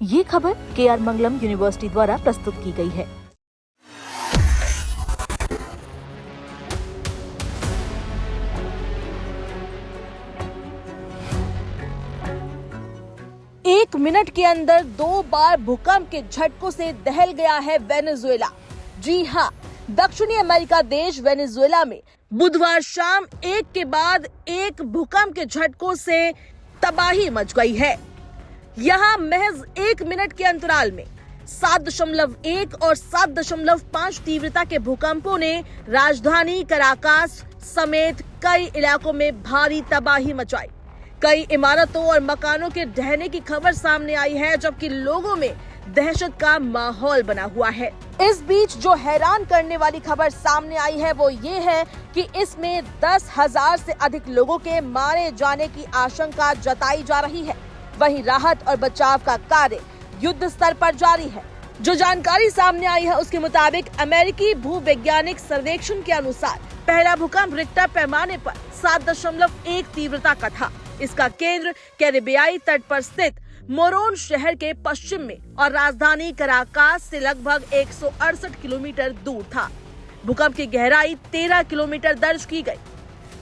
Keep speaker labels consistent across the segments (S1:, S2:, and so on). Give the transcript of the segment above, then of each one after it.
S1: ये खबर KR मंगलम university द्वारा प्रस्तुत की गई है। एक मिनट के अंदर 2 बार भूकंप के झटकों से दहल गया है वेनेजुएला। जी हाँ, दक्षिणी अमेरिका देश वेनेजुएला में बुधवार शाम एक के बाद एक भूकंप के झटकों से तबाही मच गई है। यहाँ महज 1 मिनट के अंतराल में 7.1 और 7.5 तीव्रता के भूकंपों ने राजधानी कराकास समेत कई इलाकों में भारी तबाही मचाई। कई इमारतों और मकानों के ढहने की खबर सामने आई है, जबकि लोगों में दहशत का माहौल बना हुआ है। इस बीच जो हैरान करने वाली खबर सामने आई है वो ये है कि इसमें 10,000 से अधिक लोगों के मारे जाने की आशंका जताई जा रही है। वहीं राहत और बचाव का कार्य युद्ध स्तर पर जारी है। जो जानकारी सामने आई है उसके मुताबिक अमेरिकी भूवैज्ञानिक सर्वेक्षण के अनुसार पहला भूकंप रिक्टर पैमाने पर 7.1 तीव्रता का था। इसका केंद्र कैरिबियाई तट पर स्थित मोरोन शहर के पश्चिम में और राजधानी कराकास से लगभग 168 किलोमीटर दूर था। भूकंप की गहराई 13 किलोमीटर दर्ज की गई।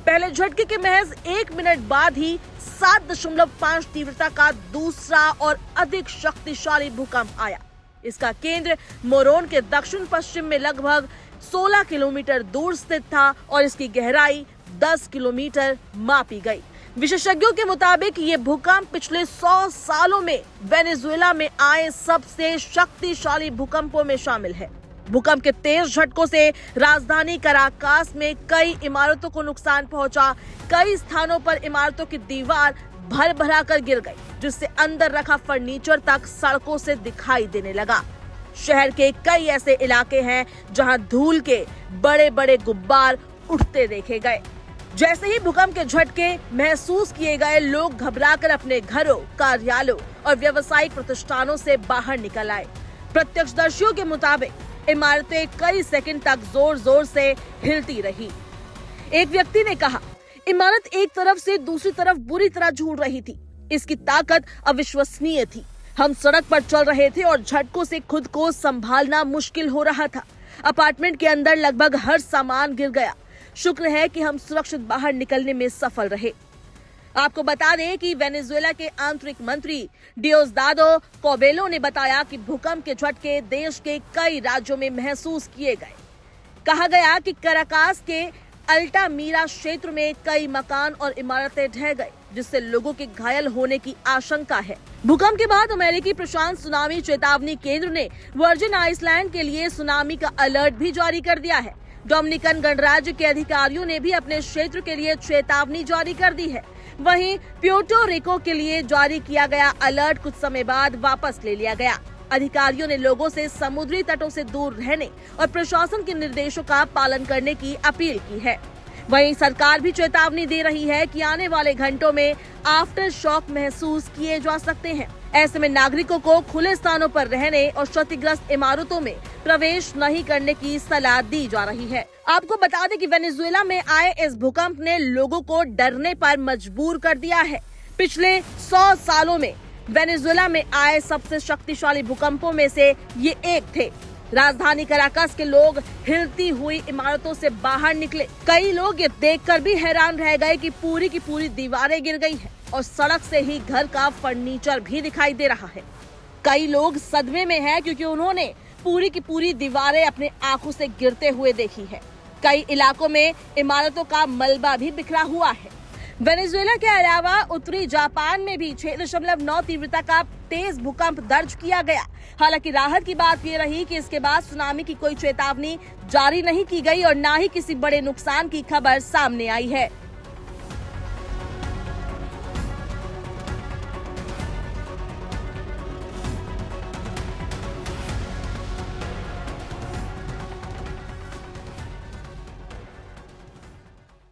S1: पहले झटके के महज 1 मिनट बाद ही 7.5 तीव्रता का दूसरा और अधिक शक्तिशाली भूकंप आया। इसका केंद्र मोरोन के दक्षिण पश्चिम में लगभग 16 किलोमीटर दूर स्थित था और इसकी गहराई 10 किलोमीटर मापी गई। विशेषज्ञों के मुताबिक ये भूकंप पिछले 100 सालों में वेनेजुएला में आए सबसे शक्तिशाली भूकंपों में शामिल है। भूकंप के तेज झटकों से राजधानी कराकास में कई इमारतों को नुकसान पहुंचा। कई स्थानों पर इमारतों की दीवार भर भरा कर गिर गई, जिससे अंदर रखा फर्नीचर तक सड़कों से दिखाई देने लगा। शहर के कई ऐसे इलाके हैं जहां धूल के बड़े बड़े गुब्बार उठते देखे गए। जैसे ही भूकंप के झटके महसूस किए गए, लोग घबराकर अपने घरों, कार्यालयों और व्यावसायिक प्रतिष्ठानों से बाहर निकल आए। प्रत्यक्षदर्शियों के मुताबिक इमारतें कई सेकंड तक जोर जोर से हिलती रही। एक व्यक्ति ने कहा, इमारत एक तरफ से दूसरी तरफ बुरी तरह झूल रही थी। इसकी ताकत अविश्वसनीय थी। हम सड़क पर चल रहे थे और झटकों से खुद को संभालना मुश्किल हो रहा था। अपार्टमेंट के अंदर लगभग हर सामान गिर गया। शुक्र है कि हम सुरक्षित बाहर निकलने में सफल रहे। आपको बता दें कि वेनेजुएला के आंतरिक मंत्री डियोस्दादो कोबेलो ने बताया कि भूकंप के झटके देश के कई राज्यों में महसूस किए गए। कहा गया कि कराकास के अल्टामीरा क्षेत्र में कई मकान और इमारतें ढह गए, जिससे लोगों के घायल होने की आशंका है। भूकंप के बाद अमेरिकी प्रशांत सुनामी चेतावनी केंद्र ने वर्जिन आइलैंड के लिए सुनामी का अलर्ट भी जारी कर दिया है। डोमिनिकन गणराज्य के अधिकारियों ने भी अपने क्षेत्र के लिए चेतावनी जारी कर दी है। वहीं प्यूर्टो रिको के लिए जारी किया गया अलर्ट कुछ समय बाद वापस ले लिया गया। अधिकारियों ने लोगों से समुद्री तटों से दूर रहने और प्रशासन के निर्देशों का पालन करने की अपील की है। वहीं सरकार भी चेतावनी दे रही है कि आने वाले घंटों में आफ्टर शॉक महसूस किए जा सकते हैं। ऐसे में नागरिकों को खुले स्थानों पर रहने और क्षतिग्रस्त इमारतों में प्रवेश नहीं करने की सलाह दी जा रही है। आपको बता दें कि वेनेजुएला में आए इस भूकंप ने लोगों को डरने पर मजबूर कर दिया है। पिछले 100 सालों में वेनेजुएला में आए सबसे शक्तिशाली भूकंपों में से ये एक थे। राजधानी कराकास के लोग हिलती हुई इमारतों से बाहर निकले। कई लोग ये देखकर भी हैरान रह गए कि पूरी की पूरी दीवारें गिर गई हैं और सड़क से ही घर का फर्नीचर भी दिखाई दे रहा है। कई लोग सदमे में हैं क्योंकि उन्होंने पूरी की पूरी दीवारें अपने आंखों से गिरते हुए देखी है। कई इलाकों में इमारतों का मलबा भी बिखरा हुआ है। वेनेजुएला के अलावा उत्तरी जापान में भी 6.9 तीव्रता का तेज भूकंप दर्ज किया गया। हालांकि राहत की बात ये रही कि इसके बाद सुनामी की कोई चेतावनी जारी नहीं की गई और न ही किसी बड़े नुकसान की खबर सामने आई है।